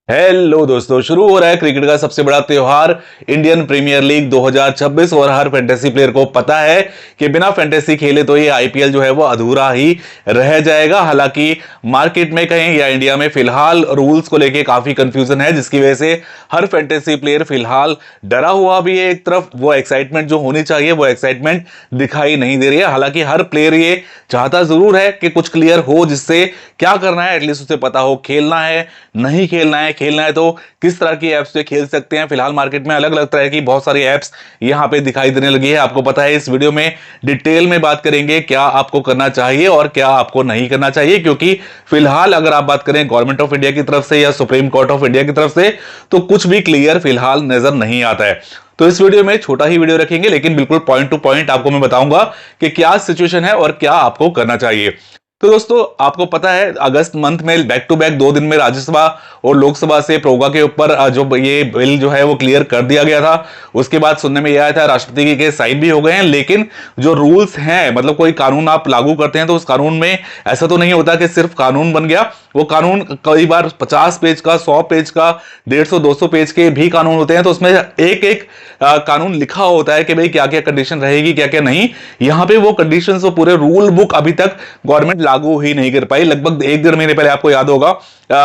Hello दोस्तों, शुरू हो रहा है क्रिकेट का सबसे बड़ा त्योहार इंडियन प्रीमियर लीग 2026 और हर फैंटेसी प्लेयर को पता है कि बिना फैंटेसी खेले तो ये आईपीएल जो है वो अधूरा ही रह जाएगा। हालांकि मार्केट में कहें या इंडिया में फिलहाल रूल्स को लेके काफी कंफ्यूजन है, जिसकी वजह से हर फैंटेसी प्लेयर फिलहाल डरा हुआ भी है। एक तरफ वो एक्साइटमेंट जो होनी चाहिए वो एक्साइटमेंट दिखाई नहीं दे रही है। हालांकि हर प्लेयर ये चाहता जरूर है कि कुछ क्लियर हो, जिससे क्या करना है एटलीस्ट उसे पता हो। खेलना है, नहीं खेलना है, खेलना है तो किस तरह की ऐप्स पे खेल सकते हैं। फिलहाल मार्केट में अलग अलग तरह की बहुत सारी ऐप्स यहां पे दिखाई देने लगी है। आपको पता है, इस वीडियो में डिटेल में बात करेंगे क्या आपको करना चाहिए और क्या आपको नहीं करना चाहिए, क्योंकि फिलहाल अगर आप बात करें गवर्नमेंट ऑफ इंडिया की तरफ से या सुप्रीम कोर्ट ऑफ इंडिया की तरफ से तो कुछ भी क्लियर फिलहाल नजर नहीं आता है। तो इस वीडियो में छोटा ही वीडियो रखेंगे, लेकिन बिल्कुल पॉइंट टू पॉइंट आपको मैं बताऊंगा कि क्या सिचुएशन है और क्या आपको करना चाहिए। तो दोस्तों, आपको पता है अगस्त मंथ में बैक टू बैक 2 दिन में राज्यसभा और लोकसभा से प्रोगा के ऊपर जो ये बिल जो है वो क्लियर कर दिया गया था। उसके बाद सुनने में यह आया था राष्ट्रपति के साइन भी हो गए हैं, लेकिन जो रूल्स हैं, मतलब कोई कानून आप लागू करते हैं तो उस कानून में ऐसा तो नहीं होता कि सिर्फ कानून बन गया। वो कानून कई बार 50 पेज का, 100 पेज का, 150 200 पेज के भी कानून होते हैं। तो उसमें एक एक कानून लिखा होता है कि भाई क्या क्या कंडीशन रहेगी, क्या क्या नहीं। यहां पे वो कंडीशंस, वो पूरे रूल बुक अभी तक गवर्नमेंट लागू ही नहीं कर पाई। लगभग 1-1.5 महीने पहले आपको याद होगा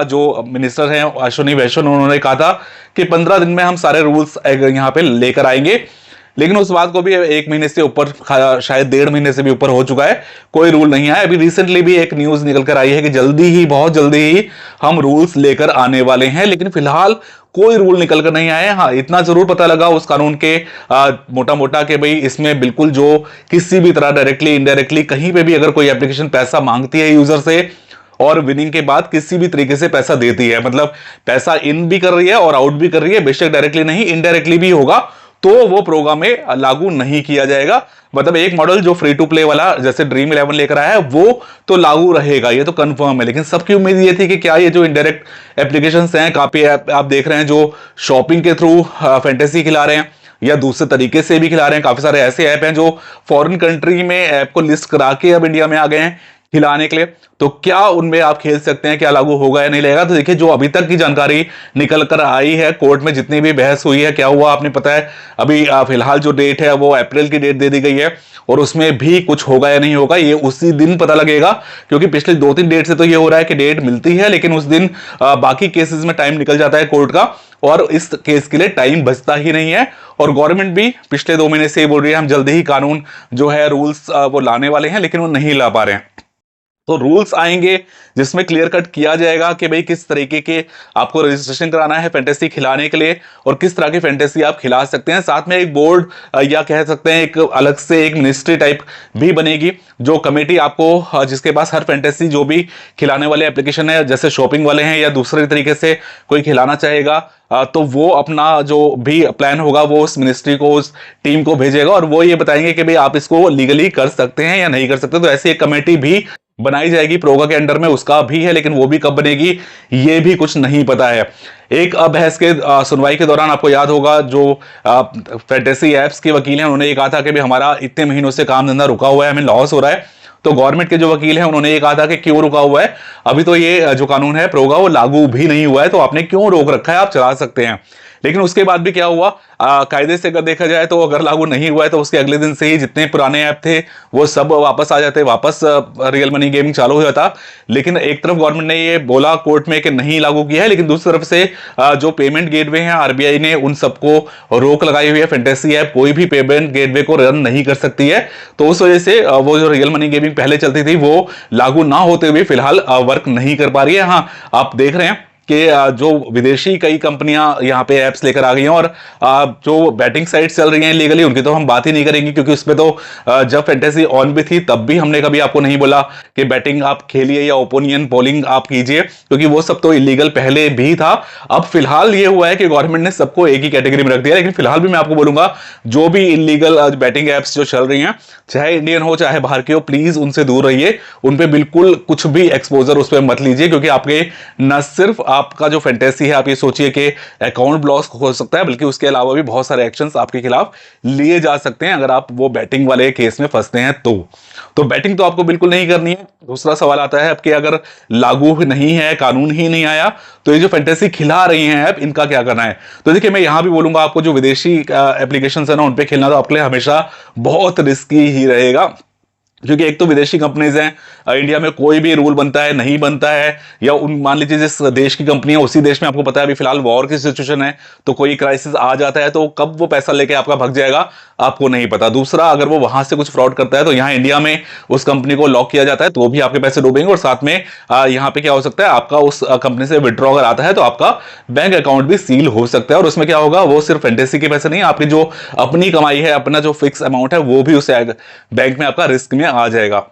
जो मिनिस्टर हैं अश्विनी वैष्णव, उन्होंने कहा था कि 15 दिन में हम सारे रूल्स यहां पे लेकर आएंगे। लेकिन उस बात को भी 1 महीने से ऊपर, शायद 1.5 महीने से भी ऊपर हो चुका है, कोई रूल नहीं आया। अभी रिसेंटली भी एक न्यूज निकल कर आई है कि जल्दी ही, बहुत जल्दी ही हम रूल्स लेकर आने वाले हैं, लेकिन फिलहाल कोई रूल निकल कर नहीं आए। हाँ, इतना जरूर पता लगा उस कानून के मोटा मोटा कि भाई इसमें बिल्कुल जो किसी भी तरह डायरेक्टली इनडायरेक्टली कहीं पे भी अगर कोई एप्लीकेशन पैसा मांगती है यूजर से और विनिंग के बाद किसी भी तरीके से पैसा देती है, मतलब पैसा इन भी कर रही है और आउट भी कर रही है, बेशक डायरेक्टली नहीं इनडायरेक्टली भी होगा, तो वो प्रोग्राम में लागू नहीं किया जाएगा। मतलब एक मॉडल जो फ्री टू प्ले वाला जैसे ड्रीम 11 लेकर आया है वो तो लागू रहेगा, ये तो कंफर्म है। लेकिन सबकी उम्मीद ये थी कि क्या ये जो इनडायरेक्ट एप्लीकेशंस हैं, काफी आप देख रहे हैं जो शॉपिंग के थ्रू फैंटेसी खिला रहे हैं या दूसरे तरीके से भी खिला रहे हैं। काफी सारे ऐसे ऐप हैं जो फॉरेन कंट्री में ऐप को लिस्ट करा के अब इंडिया में आ गए हैं खिलाने के लिए। तो क्या उनमें आप खेल सकते हैं, क्या लागू होगा या नहीं लगेगा? तो देखिए, जो अभी तक की जानकारी निकल कर आई है, कोर्ट में जितनी भी बहस हुई है, क्या हुआ आपने पता है, अभी फिलहाल जो डेट है वो अप्रैल की डेट दे दी गई है और उसमें भी कुछ होगा या नहीं होगा ये उसी दिन पता लगेगा। क्योंकि पिछले 2-3 डेट से तो ये हो रहा है कि डेट मिलती है, लेकिन उस दिन बाकी केसेस में टाइम निकल जाता है कोर्ट का और इस केस के लिए टाइम बचता ही नहीं है। और गवर्नमेंट भी पिछले 2 महीने से बोल रही है हम जल्दी ही कानून जो है रूल्स वो लाने वाले हैं, लेकिन वो नहीं ला पा रहे हैं। तो रूल्स आएंगे जिसमें क्लियर कट किया जाएगा कि भाई किस तरीके के आपको रजिस्ट्रेशन कराना है फैंटेसी खिलाने के लिए और किस तरह की फैंटेसी आप खिला सकते हैं। साथ में एक बोर्ड या कह सकते हैं एक अलग से एक मिनिस्ट्री टाइप भी बनेगी, जो कमेटी आपको जिसके पास हर फैंटेसी जो भी खिलाने वाले एप्लीकेशन है, जैसे शॉपिंग वाले हैं या दूसरे तरीके से कोई खिलाना चाहेगा, तो वो अपना जो भी प्लान होगा वो उस मिनिस्ट्री को, उस टीम को भेजेगा और वो ये बताएंगे कि भाई आप इसको लीगली कर सकते हैं या नहीं कर सकते। तो ऐसी एक कमेटी भी बनाई जाएगी प्रोगा के अंडर में, उसका भी है, लेकिन वो भी कब बनेगी ये भी कुछ नहीं पता है। एक बहस के सुनवाई के दौरान आपको याद होगा जो फैंटेसी एप्स के वकील हैं उन्होंने ये कहा था कि भाई हमारा इतने महीनों से काम धंधा रुका हुआ है, हमें लॉस हो रहा है। तो गवर्नमेंट के जो वकील हैं उन्होंने ये कहा था कि क्यों रुका हुआ है, अभी तो ये जो कानून है प्रोगा वो लागू भी नहीं हुआ है, तो आपने क्यों रोक रखा है, आप चला सकते हैं। लेकिन उसके बाद भी क्या हुआ, कायदे से अगर देखा जाए तो अगर लागू नहीं हुआ है तो उसके अगले दिन से ही जितने पुराने ऐप थे वो सब वापस आ जाते, वापस रियल मनी गेमिंग चालू हो जाता। लेकिन एक तरफ गवर्नमेंट ने ये बोला कोर्ट में कि नहीं लागू किया है, लेकिन दूसरी तरफ से जो पेमेंट गेटवे हैं आरबीआई ने उन सबको रोक लगाई हुई है। फैंटेसी ऐप कोई भी पेमेंट गेटवे को रन नहीं कर सकती है, तो उस वजह से वो जो रियल मनी गेमिंग पहले चलती थी वो लागू ना होते हुए फिलहाल वर्क नहीं कर पा रही है। हाँ, आप देख रहे हैं कि जो विदेशी कई कंपनियां यहाँ पे एप्स लेकर आ गई हैं और जो बैटिंग साइट्स चल रही हैं लीगली उनकी तो हम बात ही नहीं करेंगे, क्योंकि उसमें तो जब फैंटेसी ऑन भी थी तब भी हमने कभी आपको नहीं बोला कि बैटिंग आप खेलिए या ओपिनियन पोलिंग आप कीजिए, क्योंकि वो सब तो इलीगल पहले भी था। अब फिलहाल ये हुआ है कि गवर्नमेंट ने सबको एक ही कैटेगरी में रख दिया। लेकिन फिलहाल भी मैं आपको बोलूंगा जो भी इलीगल बैटिंग एप्स जो चल रही हैं, चाहे इंडियन हो चाहे बाहर के हो, प्लीज उनसे दूर रहिए, उन पे बिल्कुल कुछ भी एक्सपोजर उस पर मत लीजिए, क्योंकि आपके न सिर्फ आपका जो फैंटेसी है, आप ये सोचिए कि अकाउंट ब्लॉक हो सकता है, बल्कि उसके अलावा भी बहुत सारे एक्शंस आपके खिलाफ लिए जा सकते हैं अगर आप वो बैटिंग वाले केस में फंसते हैं तो बैटिंग तो आपको बिल्कुल नहीं करनी है। दूसरा सवाल आता है आपके, अगर लागू नहीं है, कानून ही नहीं आया, तो ये जो फैंटेसी खिला रही हैं ऐप, इनका क्या करना है? तो देखिए, मैं यहां भी बोलूंगा आपको, जो विदेशी एप्लीकेशन है ना, उन पे खेलना तो आपके लिए हमेशा बहुत रिस्की ही रहेगा, क्योंकि एक तो विदेशी कंपनीज हैं, इंडिया में कोई भी रूल बनता है नहीं बनता है, या उन मान लीजिए जिस देश की कंपनी है उसी देश में आपको पता है अभी फिलहाल वॉर की सिचुएशन है, तो कोई क्राइसिस आ जाता है तो कब वो पैसा लेके आपका भग जाएगा आपको नहीं पता। दूसरा, अगर वो वहां से कुछ फ्रॉड करता है तो यहाँ इंडिया में उस कंपनी को लॉक किया जाता है, तो भी आपके पैसे डूबेंगे, और साथ में यहाँ पे क्या हो सकता है, आपका उस कंपनी से विड्रॉ अगर आता है तो आपका बैंक अकाउंट भी सील हो सकता है, और उसमें क्या होगा, वो सिर्फ फैंटेसी के पैसे नहीं, आपकी जो अपनी कमाई है, अपना जो फिक्स अमाउंट है, वो भी उस बैंक में आपका रिस्क में आ जाएगा।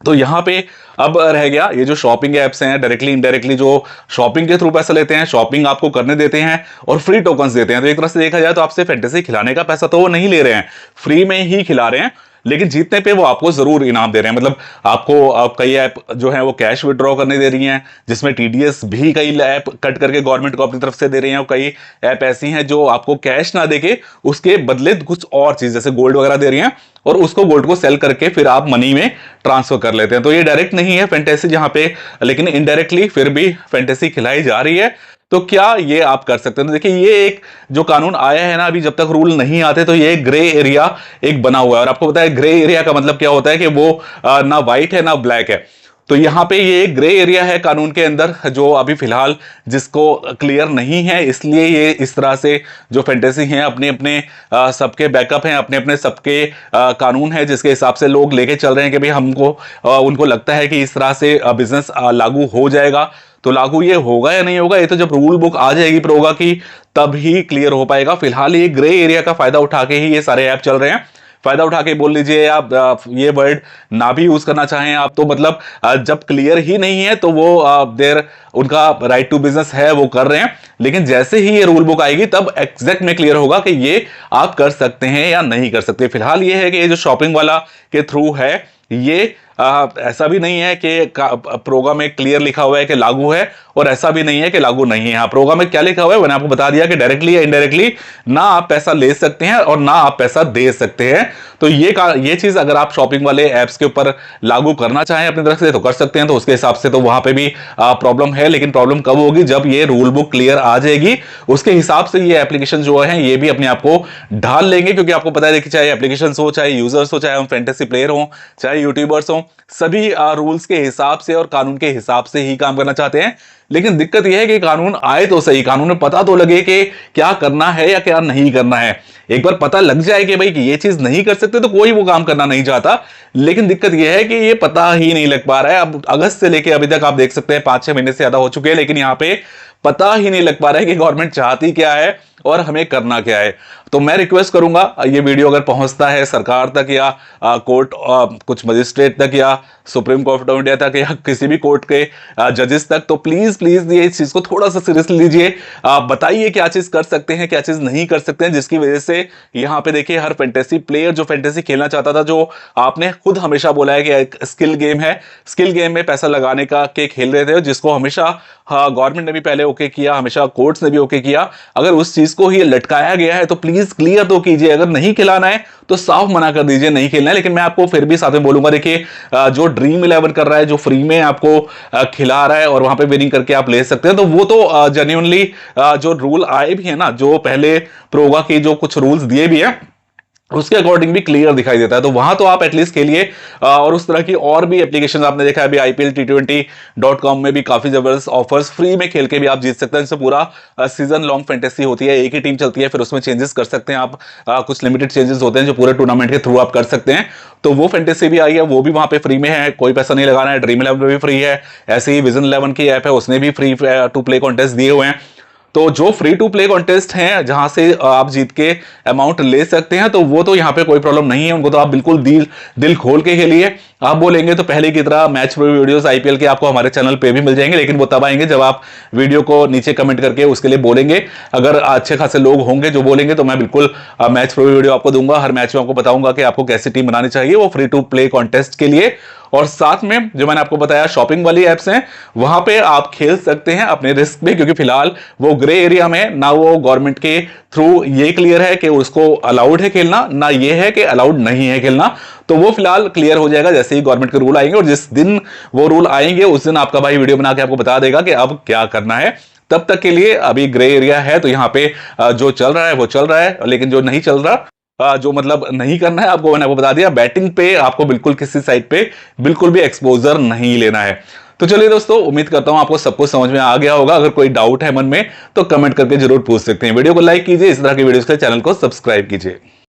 तो यहां पे अब रह गया ये जो शॉपिंग एप्स हैं, डायरेक्टली इनडायरेक्टली जो शॉपिंग के थ्रू पैसा लेते हैं, शॉपिंग आपको करने देते हैं और फ्री टोकन्स देते हैं। तो एक तरह से देखा जाए तो आपसे फैंटेसी खिलाने का पैसा तो वो नहीं ले रहे हैं, फ्री में ही खिला रहे हैं, लेकिन जीतने पे वो आपको जरूर इनाम दे रहे हैं। मतलब आपको कई ऐप जो है वो कैश विड्रॉ करने दे रही हैं, जिसमें टीडीएस भी कई ऐप कट करके गवर्नमेंट को अपनी तरफ से दे रही हैं, और कई ऐप ऐसी हैं जो आपको कैश ना देके उसके बदले कुछ और चीज जैसे गोल्ड वगैरह दे रही हैं, और उसको गोल्ड को सेल करके फिर आप मनी में ट्रांसफर कर लेते हैं। तो ये डायरेक्ट नहीं है फैंटेसी जहां पे, लेकिन इनडायरेक्टली फिर भी फैंटेसी खिलाई जा रही है। तो क्या ये आप कर सकते हैं? तो देखिए, ये एक जो कानून आया है ना, अभी जब तक रूल नहीं आते तो ये ग्रे एरिया एक बना हुआ है, और आपको पता है ग्रे एरिया का मतलब क्या होता है कि वो ना व्हाइट है ना ब्लैक है। तो यहां पे ये एक ग्रे एरिया है कानून के अंदर, जो अभी फिलहाल जिसको क्लियर नहीं है, इसलिए ये इस तरह से जो फैंटेसी हैं अपने अपने सबके बैकअप हैं, अपने अपने सबके कानून है जिसके हिसाब से लोग लेके चल रहे हैं कि भाई हमको उनको लगता है कि इस तरह से बिजनेस लागू हो जाएगा। तो लागू ये होगा या नहीं होगा, ये तो जब रूल बुक आ जाएगी प्रोगा की तब ही क्लियर हो पाएगा। फिलहाल ये ग्रे एरिया का फायदा उठा के ही ये सारे ऐप चल रहे हैं। फायदा उठा के बोल लीजिए आप, ये वर्ड ना भी यूज करना चाहें आप, तो मतलब जब क्लियर ही नहीं है तो वो देर उनका राइट टू बिजनेस है, वो कर रहे हैं। लेकिन जैसे ही ये रूल बुक आएगी तब एग्जैक्ट में क्लियर होगा कि ये आप कर सकते हैं या नहीं कर सकते। फिलहाल ये है कि ये जो शॉपिंग वाला के थ्रू है, ये ऐसा भी नहीं है कि प्रोग्राम में क्लियर लिखा हुआ है कि लागू है, और ऐसा भी नहीं है कि लागू नहीं है। हाँ, प्रोग्राम में क्या लिखा हुआ है मैंने आपको बता दिया कि डायरेक्टली या इनडायरेक्टली ना आप पैसा ले सकते हैं और ना आप पैसा दे सकते हैं। तो ये चीज अगर आप शॉपिंग वाले एप्स के ऊपर लागू करना चाहें अपनी तरफ से तो कर सकते हैं। तो उसके हिसाब से तो वहां पे भी प्रॉब्लम है, लेकिन प्रॉब्लम कब होगी, जब ये रूल बुक क्लियर आ जाएगी। उसके हिसाब से ये एप्लीकेशन जो है ये भी अपने आप को ढाल लेंगे, क्योंकि आपको पता है देखिए, चाहे एप्लीकेशन हो, चाहे यूजर्स हो, चाहे हम फैंटेसी प्लेयर हो, चाहे यूट्यूबर्स हो, सभी रूल्स के हिसाब से और कानून के हिसाब से ही काम करना चाहते हैं। लेकिन दिक्कत यह है कि कानून आए तो सही, कानून में पता तो लगे कि क्या करना है या क्या नहीं करना है। एक बार पता लग जाए कि भाई कि ये चीज नहीं कर सकते तो कोई वो काम करना नहीं चाहता। लेकिन दिक्कत यह है कि ये पता ही नहीं लग पा रहा है। अब अगस्त से लेके अभी तक आप देख सकते हैं 5-6 महीने से ज्यादा हो चुके हैं, लेकिन यहां पे पता ही नहीं लग पा रहा है कि गवर्नमेंट चाहती क्या है और हमें करना क्या है। तो मैं रिक्वेस्ट करूंगा, ये वीडियो अगर पहुंचता है सरकार तक या कोर्ट कुछ मजिस्ट्रेट तक या सुप्रीम कोर्ट ऑफ इंडिया तक या किसी भी कोर्ट के जजेस तक, तो प्लीज प्लीज ये इस चीज को थोड़ा सा सीरियसली लीजिए। बताइए क्या चीज कर सकते हैं, क्या चीज नहीं कर सकते हैं, जिसकी वजह से यहाँ पे देखिए हर फैंटेसी प्लेयर जो फैंटेसी खेलना चाहता था, जो आपने खुद हमेशा बोला है कि एक स्किल गेम है, स्किल गेम में पैसा लगाने का के खेल रहे थे, जिसको हमेशा गवर्नमेंट ने भी पहले ओके किया, हमेशा कोर्ट्स ने भी ओके किया। अगर उस चीज को ही लटकाया गया है तो प्लीज क्लियर तो कीजिए। अगर नहीं खिलाना है तो साफ मना कर दीजिए नहीं खेलना है। लेकिन मैं आपको फिर भी साथ में बोलूंगा, देखिए जो ड्रीम 11 कर रहा है, जो फ्री में आपको खिला रहा है और वहां पे विनिंग करके आप ले सकते हैं, तो वो तो जेन्युइनली जो रूल आए भी है ना, जो पहले प्रोगा के जो कुछ रूल्स दिए भी है उसके अकॉर्डिंग भी क्लियर दिखाई देता है। तो वहां तो आप एटलीस्ट खेलिए। और उस तरह की और भी एप्लीकेशन आपने देखा है अभी IPL T20.com में भी काफी जबरदस्त ऑफर्स फ्री में खेल के भी आप जीत सकते हैं। इससे पूरा सीजन लॉन्ग फैंटेसी होती है, एक ही टीम चलती है, फिर उसमें चेंजेस कर सकते हैं आप। कुछ लिमिटेड चेंजेस होते हैं जो पूरे टूर्नामेंट के थ्रू आप कर सकते हैं। तो वो फैंटेसी भी आई है, वो भी वहां पे फ्री में है, कोई पैसा नहीं लगाना है। ड्रीम 11 भी फ्री है, ऐसे ही विजन 11 की ऐप है, उसने भी फ्री टू प्ले कॉन्टेस्ट दिए हुए हैं। तो जो फ्री टू प्ले कॉन्टेस्ट हैं जहां से आप जीत के अमाउंट ले सकते हैं, तो वो तो यहाँ पे कोई प्रॉब्लम नहीं है, उनको तो आप बिल्कुल दिल खोल के खेलिए। आप बोलेंगे तो पहले की तरह मैच वीडियोस IPL के आपको हमारे चैनल पे भी मिल जाएंगे, लेकिन वो तब आएंगे जब आप वीडियो को नीचे कमेंट करके उसके लिए बोलेंगे। अगर अच्छे खासे लोग होंगे जो बोलेंगे तो मैं बिल्कुल मैच वीडियो आपको दूंगा। हर मैच में आपको बताऊंगा कि आपको कैसी टीम बनानी चाहिए वो फ्री टू प्ले कॉन्टेस्ट के लिए। और साथ में जो मैंने आपको बताया शॉपिंग वाली एप्स हैं, वहां पे आप खेल सकते हैं अपने रिस्क पे, क्योंकि फिलहाल वो ग्रे एरिया में ना वो गवर्नमेंट के थ्रू ये क्लियर है कि उसको अलाउड है खेलना, ना ये है कि अलाउड नहीं है खेलना। तो वो फिलहाल क्लियर हो जाएगा जैसे ही गवर्नमेंट के रूल आएंगे, और जिस दिन वो रूल आएंगे उस दिन आपका भाई वीडियो बना के आपको बता देगा कि अब क्या करना है। तब तक के लिए अभी ग्रे एरिया है, तो यहां पे जो चल रहा है वो चल रहा है, लेकिन जो नहीं चल रहा, जो मतलब नहीं करना है आपको, मैंने आपको बता दिया। बैटिंग पे आपको बिल्कुल किसी साइड पे बिल्कुल भी एक्सपोजर नहीं लेना है। तो चलिए दोस्तों, उम्मीद करता हूं आपको सब कुछ समझ में आ गया होगा। अगर कोई डाउट है मन में तो कमेंट करके जरूर पूछ सकते हैं। वीडियो को लाइक कीजिए, इस तरह की वीडियोस के चैनल को सब्सक्राइब कीजिए।